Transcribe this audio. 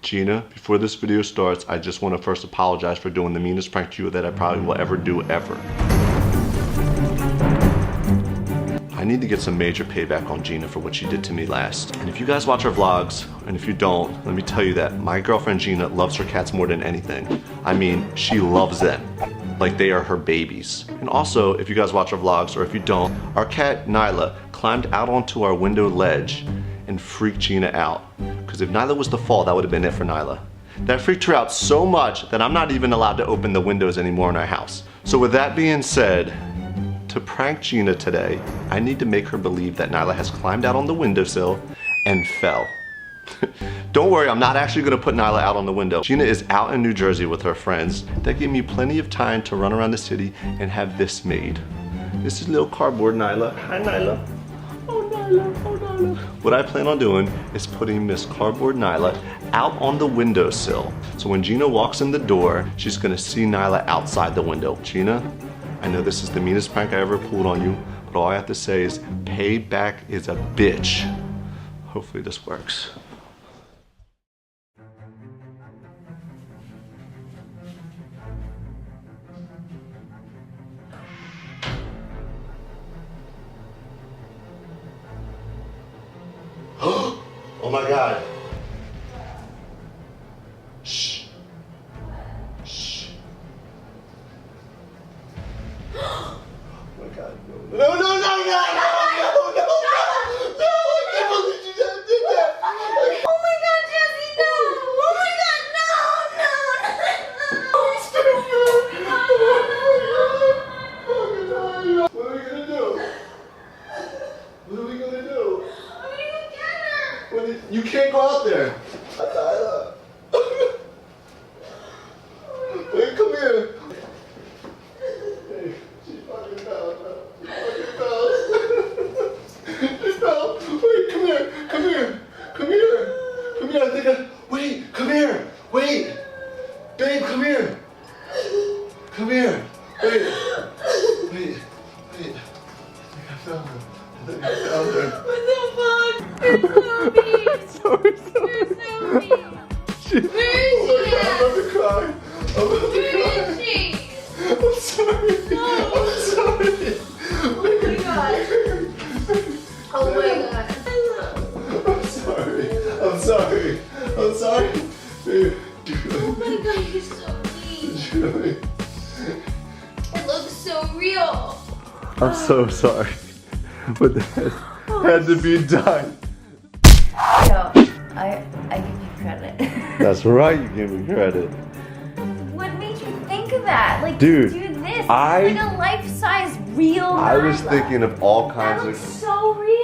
Gina, before this video starts, I just want to first apologize for doing the meanest prank to you that I probably will ever do ever. I need to get some major payback on Gina for what she did to me last. And if you guys watch her vlogs, and if you don't, let me tell you that my girlfriend Gina loves her cats more than anything. I mean, she loves them. Like they are her babies. And also, if you guys watch our vlogs, or if you don't, our cat Nyla climbed out onto our window ledge and freaked Gina out. Because if Nyla was to fall, that would have been it for Nyla. That freaked her out so much that I'm not even allowed to open the windows anymore in our house. So with that being said, to prank Gina today, I need to make her believe that Nyla has climbed out on the windowsill and fell. Don't worry, I'm not actually gonna put Nyla out on the window. Gina is out in New Jersey with her friends. That gave me plenty of time to run around the city and have this made. This is little cardboard Nyla. Hi Nyla. Oh Nyla, oh Nyla. What I plan on doing is putting Miss Cardboard Nyla out on the windowsill. So when Gina walks in the door, she's gonna see Nyla outside the window. Gina, I know this is the meanest prank I ever pulled on you, but all I have to say is payback is a bitch. Hopefully this works. Oh my God. Shh. Shh. Oh my God. No, no, no, no, no, no, no, no, no, no, I can't believe you did that. Oh my God, Jesse, no. Oh my God, no, no, no. What are we gonna do? What are we gonna do? You can't go out there. Wait, come here. Hey, she fucking fell. She fucking fell. She fell. Wait, come here. Come here. Come here. Come here. I think wait, come here. Wait. Babe, come here. Come here. Wait. Wait. Wait. I found her. I think I found her. What the fuck? You're so mean. Sorry. You're so mean. Where is she at? I'm about to cry. I'm about to Where cry. is she? I'm sorry. No. I'm sorry. Oh my God. Oh my God. I'm sorry. I'm sorry. I'm sorry. Dude. Oh my God, you're so mean. It looks so real. I'm so sorry. But that had to be done. Yo, I give you credit. That's right, you give me credit. What made you think of that? Like, Dude, do this. I- It's like a life-size real I was Nyla. thinking of all That kinds looks of... so real.